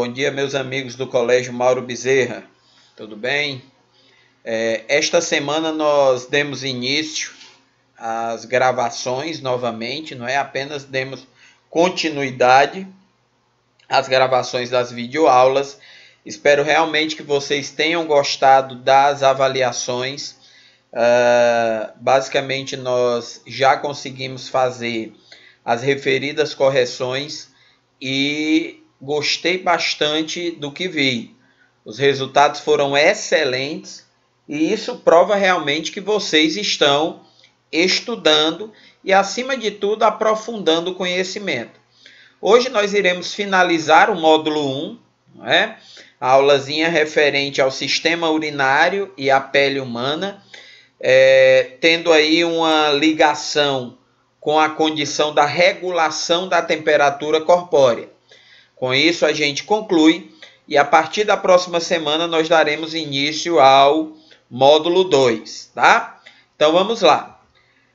Bom dia, meus amigos do Colégio Mauro Bezerra, tudo bem? Esta semana nós demos início às gravações novamente, não é? Apenas demos continuidade às gravações das videoaulas. Espero realmente que vocês tenham gostado das avaliações. Basicamente nós já conseguimos fazer as referidas correções e gostei bastante do que vi. Os resultados foram excelentes e isso prova realmente que vocês estão estudando e, acima de tudo, aprofundando o conhecimento. Hoje nós iremos finalizar o módulo 1, não é? A aulazinha referente ao sistema urinário e à pele humana, tendo aí uma ligação com a condição da regulação da temperatura corpórea. Com isso, a gente conclui e a partir da próxima semana nós daremos início ao módulo 2, tá? Então vamos lá.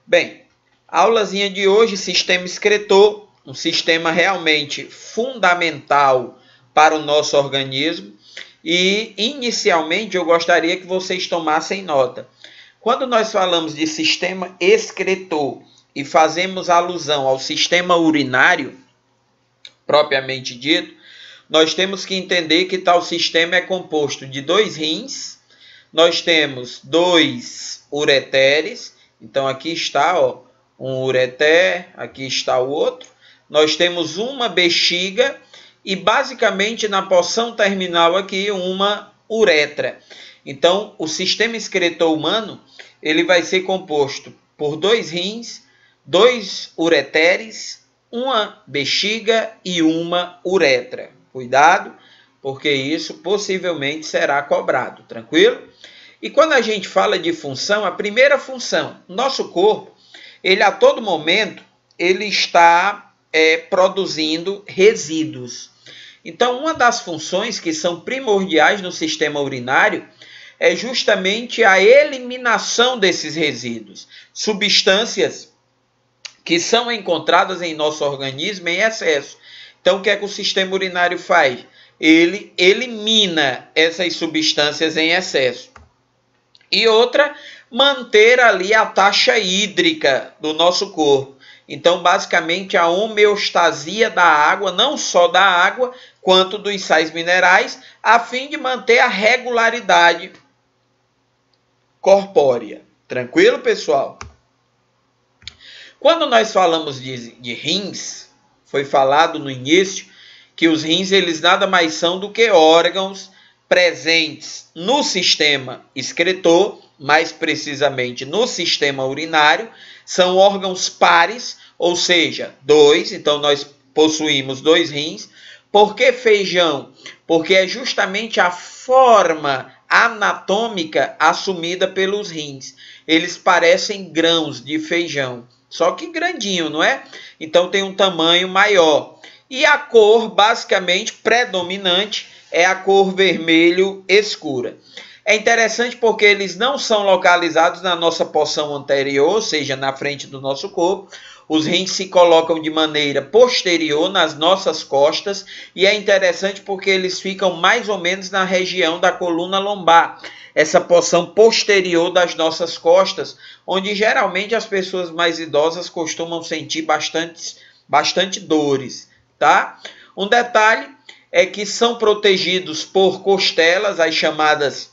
Bem, a aulazinha de hoje, sistema excretor, um sistema realmente fundamental para o nosso organismo e inicialmente eu gostaria que vocês tomassem nota. Quando nós falamos de sistema excretor e fazemos alusão ao sistema urinário, propriamente dito, nós temos que entender que tal sistema é composto de 2 rins, nós temos 2 ureteres, então aqui está um ureter, aqui está o outro, nós temos uma bexiga e basicamente na porção terminal aqui uma uretra. Então o sistema excretor humano ele vai ser composto por 2 rins, 2 ureteres, uma bexiga e uma uretra. Cuidado, porque isso possivelmente será cobrado, tranquilo? E quando a gente fala de função, a primeira função, nosso corpo, ele a todo momento, ele está produzindo resíduos. Então, uma das funções que são primordiais no sistema urinário é justamente a eliminação desses resíduos, substâncias que são encontradas em nosso organismo em excesso. Então, o que é que o sistema urinário faz? Ele elimina essas substâncias em excesso. E outra, manter ali a taxa hídrica do nosso corpo. Então, basicamente, a homeostasia da água, não só da água, quanto dos sais minerais, a fim de manter a regularidade corpórea. Tranquilo, pessoal? Quando nós falamos de rins, foi falado no início que os rins eles nada mais são do que órgãos presentes no sistema excretor, mais precisamente no sistema urinário, são órgãos pares, ou seja, 2, então nós possuímos 2 rins. Por que feijão? Porque é justamente a forma anatômica assumida pelos rins. Eles parecem grãos de feijão. Só que grandinho, não é? Então tem um tamanho maior. E a cor, basicamente, predominante é a cor vermelho escura. É interessante porque eles não são localizados na nossa porção anterior, ou seja, na frente do nosso corpo. Os rins se colocam de maneira posterior nas nossas costas. E é interessante porque eles ficam mais ou menos na região da coluna lombar. Essa porção posterior das nossas costas, onde geralmente as pessoas mais idosas costumam sentir bastante dores, tá? Um detalhe é que são protegidos por costelas, as chamadas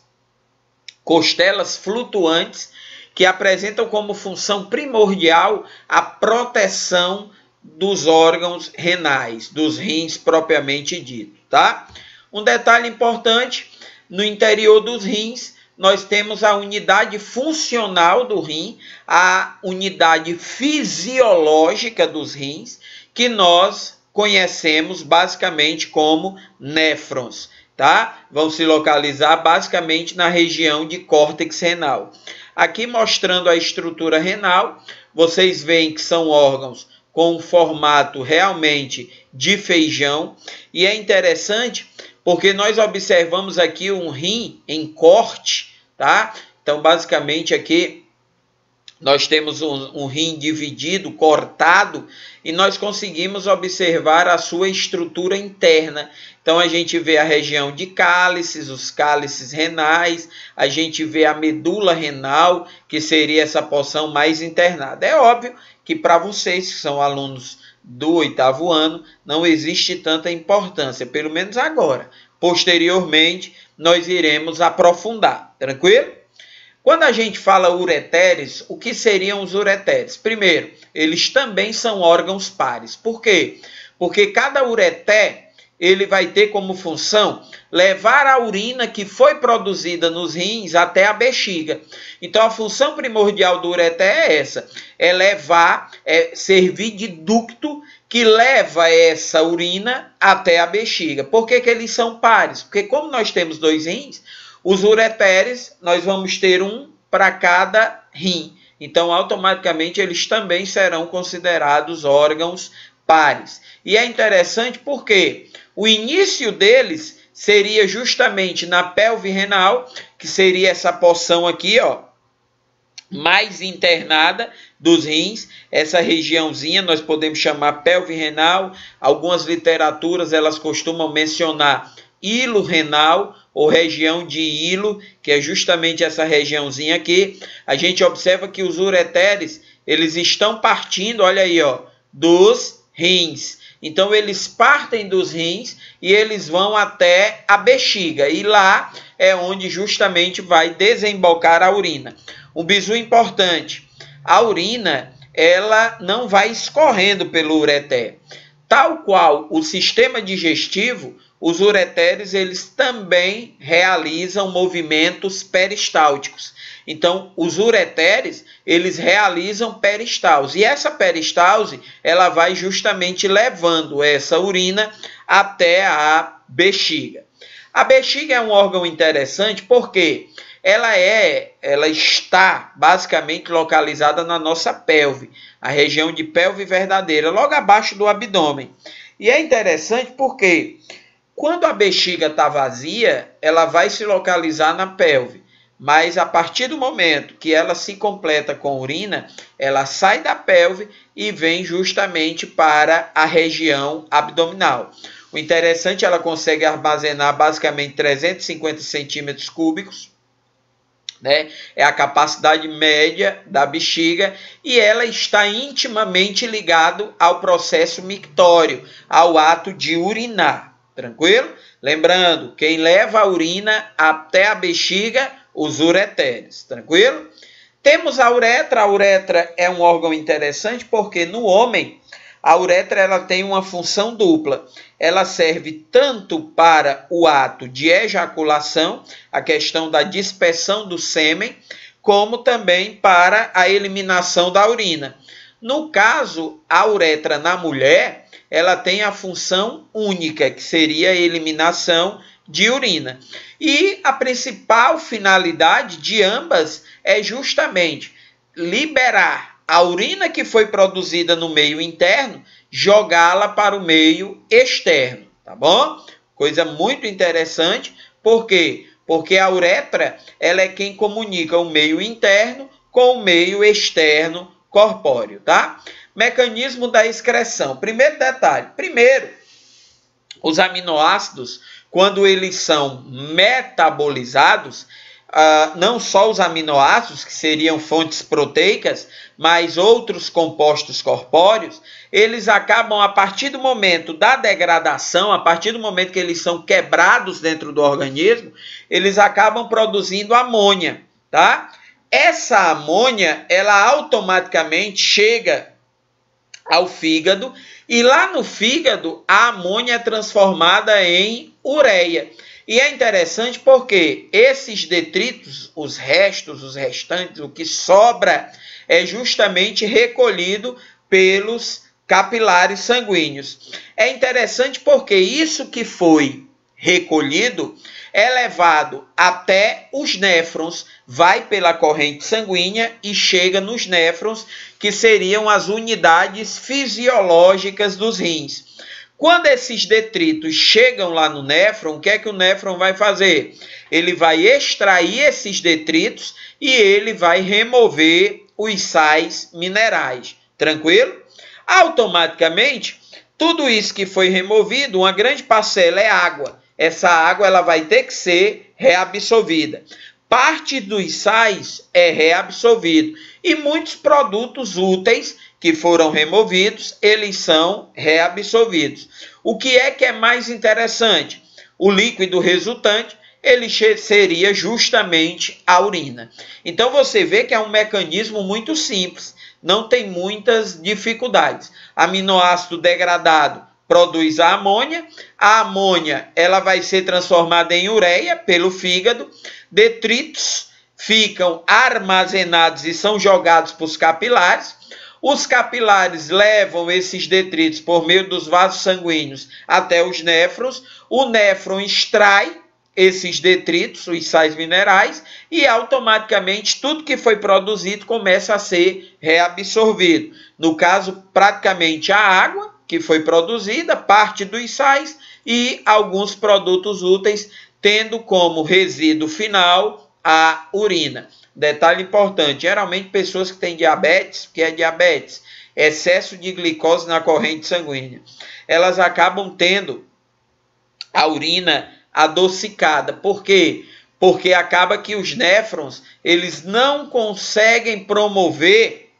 costelas flutuantes, que apresentam como função primordial a proteção dos órgãos renais, dos rins propriamente dito, tá? Um detalhe importante, no interior dos rins, nós temos a unidade funcional do rim, a unidade fisiológica dos rins, que nós conhecemos basicamente como néfrons, tá? Vão se localizar basicamente na região de córtex renal. Aqui mostrando a estrutura renal, vocês veem que são órgãos com um formato realmente de feijão, e é interessante porque nós observamos aqui um rim em corte, tá? Então, basicamente aqui nós temos um rim dividido, cortado, e nós conseguimos observar a sua estrutura interna. Então, a gente vê a região de cálices, os cálices renais, a gente vê a medula renal, que seria essa porção mais internada. É óbvio que para vocês, que são alunos do 8º ano, não existe tanta importância, pelo menos agora. Posteriormente, nós iremos aprofundar, tranquilo? Quando a gente fala ureteres, o que seriam os ureteres? Primeiro, eles também são órgãos pares. Por quê? Porque cada ureter, ele vai ter como função levar a urina que foi produzida nos rins até a bexiga. Então, a função primordial do ureter é essa, é levar, servir de ducto que leva essa urina até a bexiga. Por que eles são pares? Porque como nós temos 2 rins, os ureteres, nós vamos ter um para cada rim. Então, automaticamente, eles também serão considerados órgãos pares. E é interessante porque o início deles seria justamente na pelve renal, que seria essa porção aqui, ó, mais internada dos rins, essa regiãozinha nós podemos chamar pelve renal. Algumas literaturas elas costumam mencionar hilo renal ou região de hilo, que é justamente essa regiãozinha aqui. A gente observa que os ureteres, eles estão partindo, olha aí, ó, dos rins. Então, eles partem dos rins e eles vão até a bexiga. E lá é onde justamente vai desembocar a urina. Um bizu importante, a urina, ela não vai escorrendo pelo ureter. Tal qual o sistema digestivo, os ureteres, eles também realizam movimentos peristálticos. Então, os ureteres, eles realizam peristalse. E essa peristalse, ela vai justamente levando essa urina até a bexiga. A bexiga é um órgão interessante porque ela está basicamente localizada na nossa pelve, a região de pelve verdadeira, logo abaixo do abdômen. E é interessante porque quando a bexiga está vazia, ela vai se localizar na pelve. Mas a partir do momento que ela se completa com urina, ela sai da pelve e vem justamente para a região abdominal. O interessante, ela consegue armazenar basicamente 350 centímetros cúbicos, né? É a capacidade média da bexiga e ela está intimamente ligada ao processo mictório, ao ato de urinar. Tranquilo? Lembrando, quem leva a urina até a bexiga, os ureteres. Tranquilo? Temos a uretra. A uretra é um órgão interessante porque no homem, a uretra ela tem uma função dupla. Ela serve tanto para o ato de ejaculação, a questão da dispersão do sêmen, como também para a eliminação da urina. No caso, a uretra na mulher, ela tem a função única, que seria a eliminação de urina. E a principal finalidade de ambas é justamente liberar a urina que foi produzida no meio interno, jogá-la para o meio externo, tá bom? Coisa muito interessante, por quê? Porque a uretra, ela é quem comunica o meio interno com o meio externo corpóreo, tá? Mecanismo da excreção. Primeiro detalhe. Primeiro, os aminoácidos, quando eles são metabolizados, não só os aminoácidos, que seriam fontes proteicas, mas outros compostos corpóreos, eles acabam, a partir do momento da degradação, a partir do momento que eles são quebrados dentro do organismo, eles acabam produzindo amônia, tá? Essa amônia, ela automaticamente chega ao fígado e lá no fígado a amônia é transformada em ureia. E é interessante porque esses detritos, os restos, os restantes, o que sobra é justamente recolhido pelos capilares sanguíneos. É interessante porque isso que foi recolhido é levado até os néfrons, vai pela corrente sanguínea e chega nos néfrons, que seriam as unidades fisiológicas dos rins. Quando esses detritos chegam lá no néfron, o que é que o néfron vai fazer? Ele vai extrair esses detritos e ele vai remover os sais minerais. Tranquilo? Automaticamente, tudo isso que foi removido, uma grande parcela é água. Essa água ela vai ter que ser reabsorvida. Parte dos sais é reabsorvido. E muitos produtos úteis que foram removidos, eles são reabsorvidos. O que é mais interessante? O líquido resultante, ele seria justamente a urina. Então você vê que é um mecanismo muito simples, não tem muitas dificuldades. Aminoácido degradado produz a amônia ela vai ser transformada em ureia pelo fígado, detritos ficam armazenados e são jogados para os capilares. Os capilares levam esses detritos por meio dos vasos sanguíneos até os néfrons. O néfron extrai esses detritos, os sais minerais, e automaticamente tudo que foi produzido começa a ser reabsorvido. No caso, praticamente a água que foi produzida, parte dos sais e alguns produtos úteis, tendo como resíduo final a urina. Detalhe importante, geralmente pessoas que têm diabetes, que é diabetes, excesso de glicose na corrente sanguínea, elas acabam tendo a urina adocicada. Por quê? Porque acaba que os néfrons, eles não conseguem promover,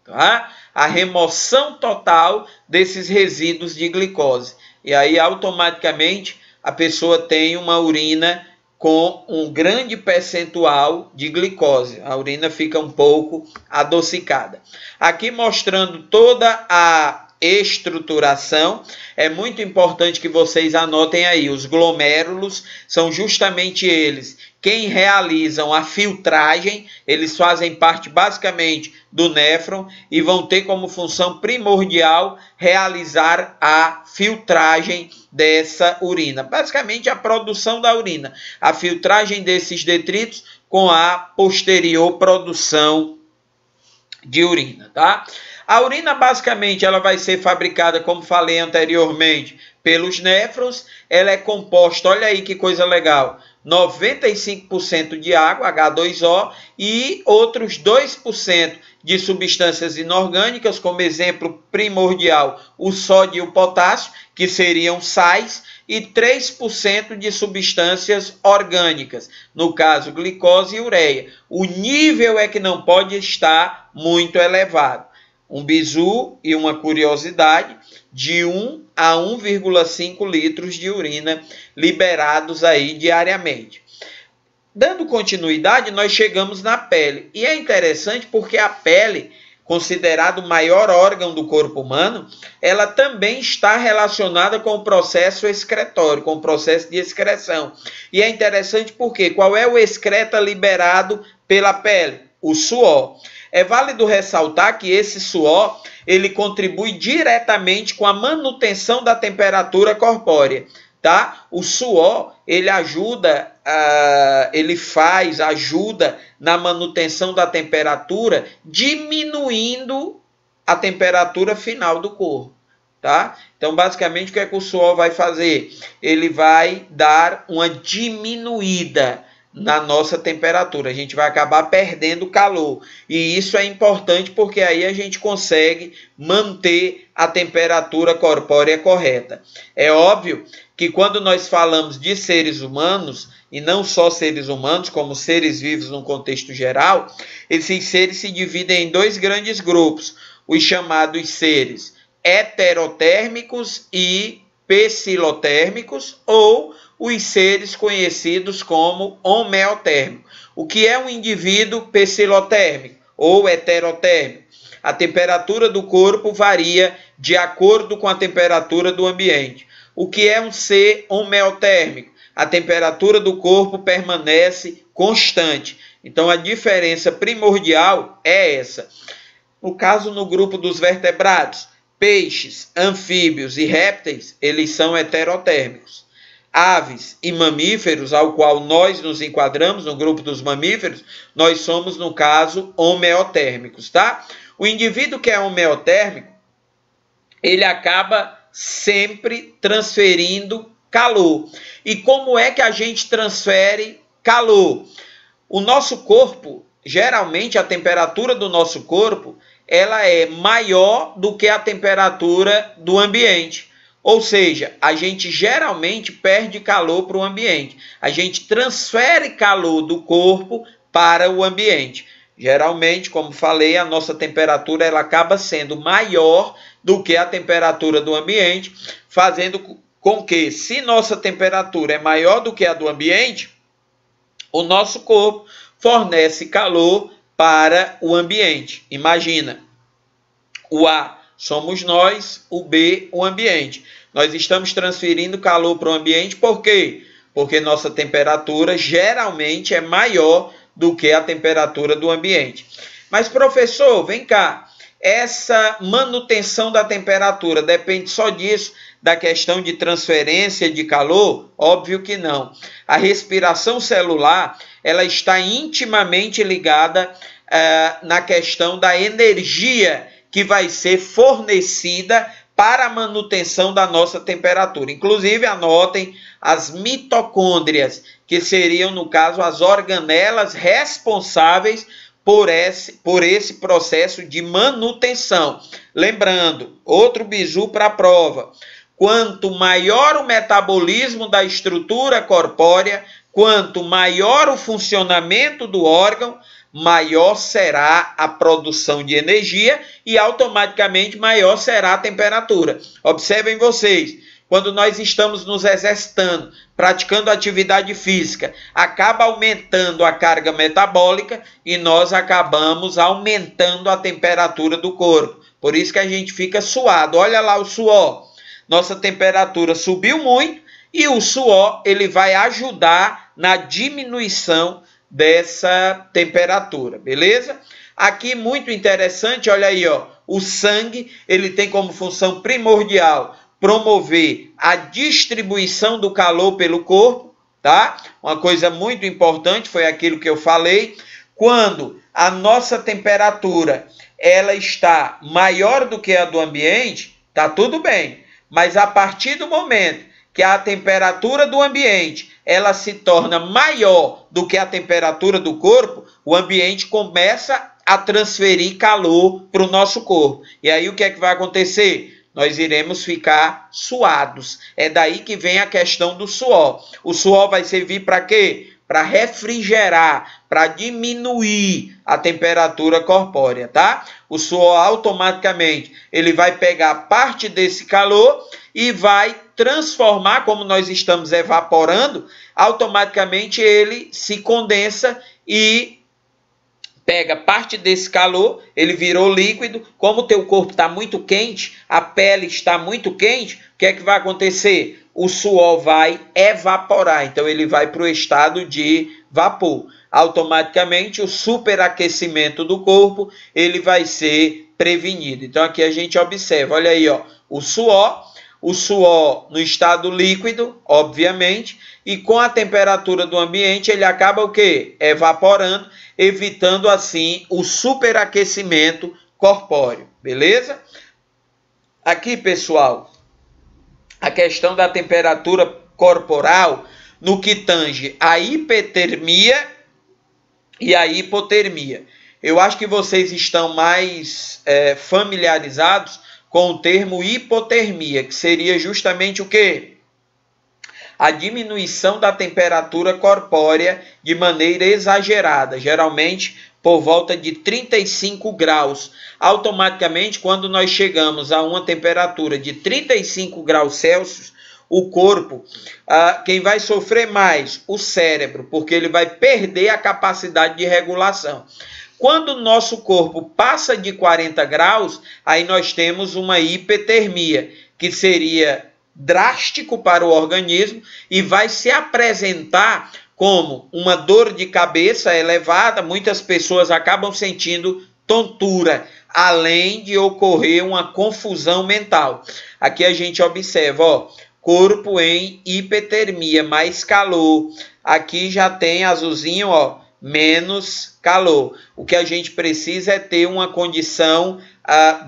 tá, a remoção total desses resíduos de glicose. E aí, automaticamente, a pessoa tem uma urina com um grande percentual de glicose. A urina fica um pouco adocicada. Aqui mostrando toda a estruturação, é muito importante que vocês anotem aí, os glomérulos são justamente eles quem realizam a filtragem, eles fazem parte basicamente do néfron e vão ter como função primordial realizar a filtragem dessa urina, basicamente a produção da urina, a filtragem desses detritos com a posterior produção de urina, tá? A urina, basicamente, ela vai ser fabricada, como falei anteriormente, pelos néfrons. Ela é composta, olha aí que coisa legal, 95% de água, H2O, e outros 2% de substâncias inorgânicas, como exemplo primordial, o sódio e o potássio, que seriam sais, e 3% de substâncias orgânicas, no caso, glicose e ureia. O nível é que não pode estar muito elevado. Um bizu e uma curiosidade, de 1 a 1,5 litros de urina liberados aí diariamente. Dando continuidade, nós chegamos na pele. E é interessante porque a pele, considerado o maior órgão do corpo humano, ela também está relacionada com o processo excretório, com o processo de excreção. E é interessante porque qual é o excreta liberado pela pele? O suor. É válido ressaltar que esse suor, ele contribui diretamente com a manutenção da temperatura corpórea, tá? O suor, ele ajuda na manutenção da temperatura, diminuindo a temperatura final do corpo, tá? Então, basicamente, o que é que o suor vai fazer? Ele vai dar uma diminuída na nossa temperatura, a gente vai acabar perdendo calor, e isso é importante porque aí a gente consegue manter a temperatura corpórea correta. É óbvio que quando nós falamos de seres humanos, e não só seres humanos, como seres vivos no contexto geral, esses seres se dividem em dois grandes grupos, os chamados seres heterotérmicos e psilotérmicos, ou os seres conhecidos como homeotérmicos. O que é um indivíduo psilotérmico ou heterotérmico? A temperatura do corpo varia de acordo com a temperatura do ambiente. O que é um ser homeotérmico? A temperatura do corpo permanece constante. Então, a diferença primordial é essa. No caso, no grupo dos vertebrados, peixes, anfíbios e répteis, eles são heterotérmicos. Aves e mamíferos, ao qual nós nos enquadramos no grupo dos mamíferos, nós somos, no caso, homeotérmicos, tá? O indivíduo que é homeotérmico, ele acaba sempre transferindo calor. E como é que a gente transfere calor? O nosso corpo, geralmente a temperatura do nosso corpo ela é maior do que a temperatura do ambiente. Ou seja, a gente geralmente perde calor para o ambiente. A gente transfere calor do corpo para o ambiente. Geralmente, como falei, a nossa temperatura ela acaba sendo maior do que a temperatura do ambiente, fazendo com que, se nossa temperatura é maior do que a do ambiente, o nosso corpo fornece calor para o ambiente. Imagina, o A somos nós, o B o ambiente. Nós estamos transferindo calor para o ambiente, por quê? Porque nossa temperatura geralmente é maior do que a temperatura do ambiente. Mas, professor, vem cá, essa manutenção da temperatura depende só disso, da questão de transferência de calor? Óbvio que não. A respiração celular, ela está intimamente ligada na questão da energia que vai ser fornecida para a manutenção da nossa temperatura. Inclusive, anotem as mitocôndrias, que seriam, no caso, as organelas responsáveis por esse processo de manutenção. Lembrando, outro bizu para a prova, quanto maior o metabolismo da estrutura corpórea, quanto maior o funcionamento do órgão, maior será a produção de energia e automaticamente maior será a temperatura. Observem vocês, quando nós estamos nos exercitando, praticando atividade física, acaba aumentando a carga metabólica e nós acabamos aumentando a temperatura do corpo. Por isso que a gente fica suado. Olha lá o suor. Nossa temperatura subiu muito e o suor ele vai ajudar na diminuição dessa temperatura, beleza? Aqui muito interessante, olha aí, ó, o sangue, ele tem como função primordial promover a distribuição do calor pelo corpo, tá? Uma coisa muito importante foi aquilo que eu falei, quando a nossa temperatura ela está maior do que a do ambiente, tá tudo bem, mas a partir do momento que a temperatura do ambiente ela se torna maior do que a temperatura do corpo, o ambiente começa a transferir calor para o nosso corpo. E aí o que é que vai acontecer? Nós iremos ficar suados. É daí que vem a questão do suor. O suor vai servir para quê? Para refrigerar, para diminuir a temperatura corpórea, tá? O suor automaticamente ele vai pegar parte desse calor e vai transformar, como nós estamos evaporando, automaticamente ele se condensa e pega parte desse calor, ele virou líquido. Como o teu corpo está muito quente, a pele está muito quente, o que é que vai acontecer? O suor vai evaporar, então ele vai para o estado de vapor. Automaticamente o superaquecimento do corpo ele vai ser prevenido. Então aqui a gente observa, olha aí, ó, o suor no estado líquido, obviamente, e com a temperatura do ambiente ele acaba o quê? Evaporando, evitando assim o superaquecimento corpóreo, beleza? Aqui, pessoal, a questão da temperatura corporal no que tange a hipertermia e a hipotermia. Eu acho que vocês estão mais familiarizados com o termo hipotermia, que seria justamente o quê? A diminuição da temperatura corpórea de maneira exagerada, geralmente por volta de 35 graus. Automaticamente, quando nós chegamos a uma temperatura de 35 graus Celsius, o corpo, quem vai sofrer mais? O cérebro, porque ele vai perder a capacidade de regulação. Quando o nosso corpo passa de 40 graus, aí nós temos uma hipertermia, que seria drástico para o organismo e vai se apresentar como uma dor de cabeça elevada. Muitas pessoas acabam sentindo tontura, além de ocorrer uma confusão mental. Aqui a gente observa, ó, corpo em hipertermia, mais calor. Aqui já tem azulzinho, ó, menos calor. O que a gente precisa é ter uma condição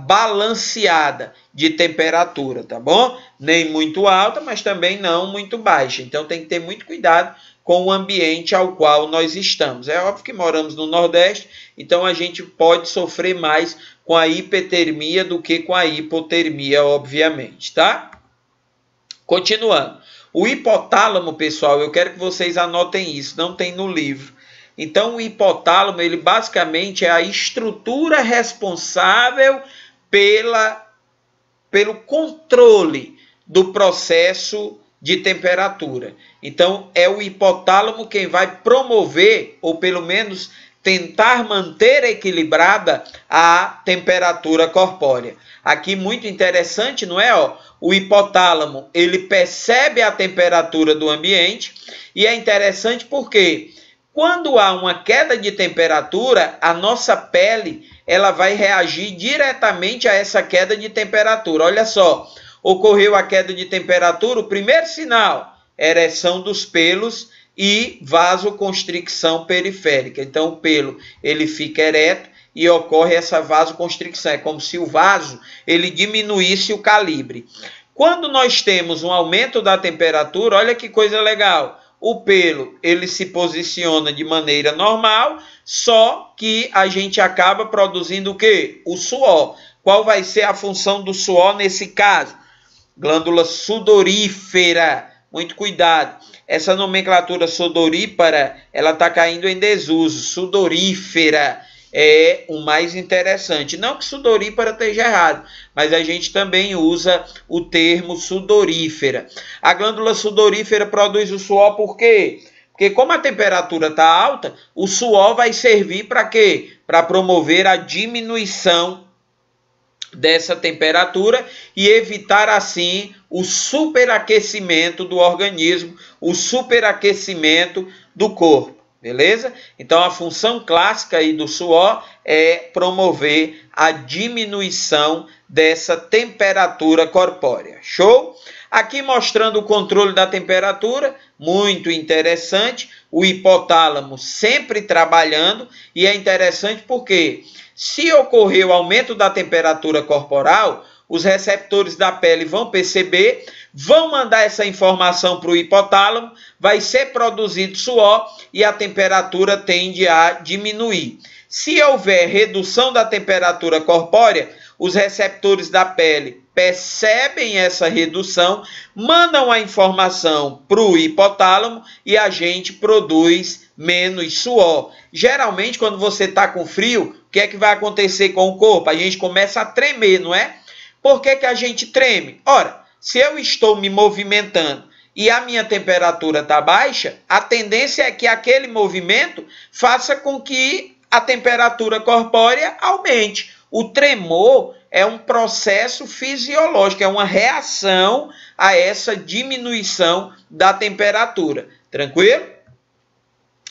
balanceada de temperatura, tá bom? Nem muito alta, mas também não muito baixa. Então tem que ter muito cuidado com o ambiente ao qual nós estamos. É óbvio que moramos no Nordeste, então a gente pode sofrer mais com a hipertermia do que com a hipotermia, obviamente, tá? Continuando. O hipotálamo, pessoal, eu quero que vocês anotem isso, não tem no livro. Então, o hipotálamo, ele basicamente é a estrutura responsável pelo controle do processo de temperatura. Então, é o hipotálamo quem vai promover, ou pelo menos tentar manter equilibrada a temperatura corpórea. Aqui, muito interessante, não é? O hipotálamo, ele percebe a temperatura do ambiente, e é interessante porque quando há uma queda de temperatura, a nossa pele ela vai reagir diretamente a essa queda de temperatura. Olha só, ocorreu a queda de temperatura, o primeiro sinal, ereção dos pelos e vasoconstricção periférica. Então, o pelo ele fica ereto e ocorre essa vasoconstricção. É como se o vaso ele diminuísse o calibre. Quando nós temos um aumento da temperatura, olha que coisa legal. O pelo ele se posiciona de maneira normal, só que a gente acaba produzindo o quê? O suor. Qual vai ser a função do suor nesse caso? Glândula sudorífera. Muito cuidado. Essa nomenclatura sudorípara, ela está caindo em desuso. Sudorífera é o mais interessante. Não que sudorípara esteja errado, mas a gente também usa o termo sudorífera. A glândula sudorífera produz o suor por quê? Porque como a temperatura está alta, o suor vai servir para quê? Para promover a diminuição dessa temperatura e evitar assim o superaquecimento do organismo, o superaquecimento do corpo. Beleza? Então, a função clássica aí do suor é promover a diminuição dessa temperatura corpórea. Show? Aqui mostrando o controle da temperatura, muito interessante. O hipotálamo sempre trabalhando e é interessante porque se ocorrer o aumento da temperatura corporal, os receptores da pele vão perceber, vão mandar essa informação para o hipotálamo, vai ser produzido suor e a temperatura tende a diminuir. Se houver redução da temperatura corpórea, os receptores da pele percebem essa redução, mandam a informação para o hipotálamo e a gente produz menos suor. Geralmente, quando você está com frio, o que é que vai acontecer com o corpo? A gente começa a tremer, não é? Por que que a gente treme? Ora, se eu estou me movimentando e a minha temperatura está baixa, a tendência é que aquele movimento faça com que a temperatura corpórea aumente. O tremor é um processo fisiológico, é uma reação a essa diminuição da temperatura. Tranquilo?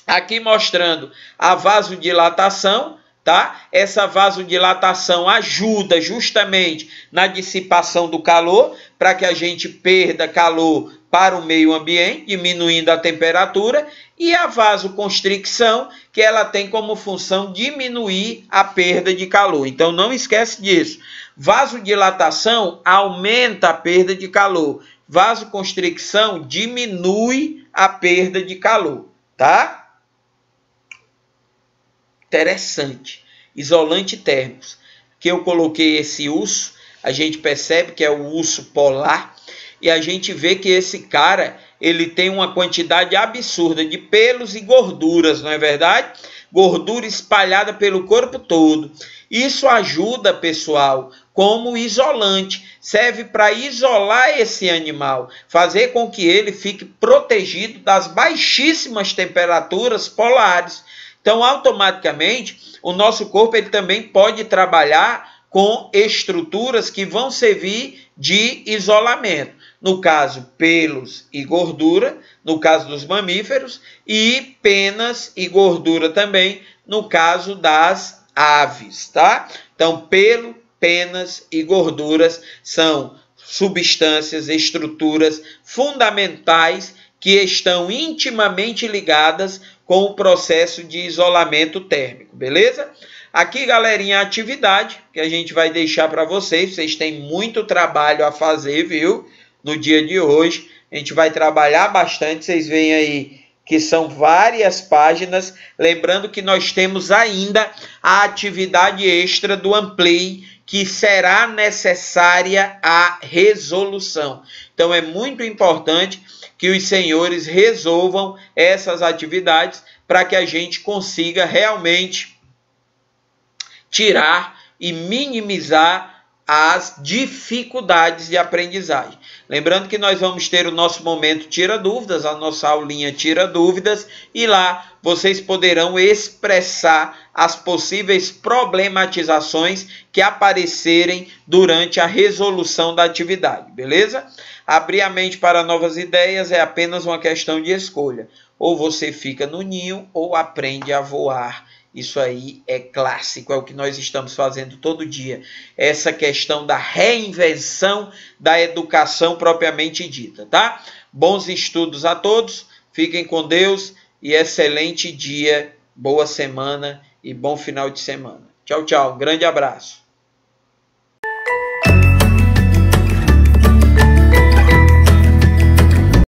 Aqui mostrando a vasodilatação. Tá? Essa vasodilatação ajuda justamente na dissipação do calor, para que a gente perda calor para o meio ambiente, diminuindo a temperatura, e a vasoconstricção, que ela tem como função diminuir a perda de calor. Então não esquece disso. Vasodilatação aumenta a perda de calor. Vasoconstricção diminui a perda de calor, tá? Interessante. Isolante térmicos. Que eu coloquei esse urso, a gente percebe que é o urso polar e a gente vê que esse cara, ele tem uma quantidade absurda de pelos e gorduras, não é verdade? Gordura espalhada pelo corpo todo. Isso ajuda, pessoal, como isolante. Serve para isolar esse animal, fazer com que ele fique protegido das baixíssimas temperaturas polares. Então, automaticamente, o nosso corpo ele também pode trabalhar com estruturas que vão servir de isolamento. No caso, pelos e gordura, no caso dos mamíferos, e penas e gordura também, no caso das aves, tá? Então, pelo, penas e gorduras são substâncias, estruturas fundamentais que estão intimamente ligadas com o processo de isolamento térmico, beleza? Aqui, galerinha, a atividade que a gente vai deixar para vocês. Vocês têm muito trabalho a fazer, viu? No dia de hoje, a gente vai trabalhar bastante. Vocês veem aí que são várias páginas. Lembrando que nós temos ainda a atividade extra do Ampli, que será necessária a resolução. Então, é muito importante que os senhores resolvam essas atividades para que a gente consiga realmente tirar e minimizar as dificuldades de aprendizagem. Lembrando que nós vamos ter o nosso momento Tira Dúvidas, a nossa aulinha Tira Dúvidas, e lá vocês poderão expressar as possíveis problematizações que aparecerem durante a resolução da atividade, beleza? Abrir a mente para novas ideias é apenas uma questão de escolha. Ou você fica no ninho ou aprende a voar. Isso aí é clássico, é o que nós estamos fazendo todo dia. Essa questão da reinvenção da educação propriamente dita, tá? Bons estudos a todos, fiquem com Deus e excelente dia, boa semana e bom final de semana. Tchau, tchau, grande abraço.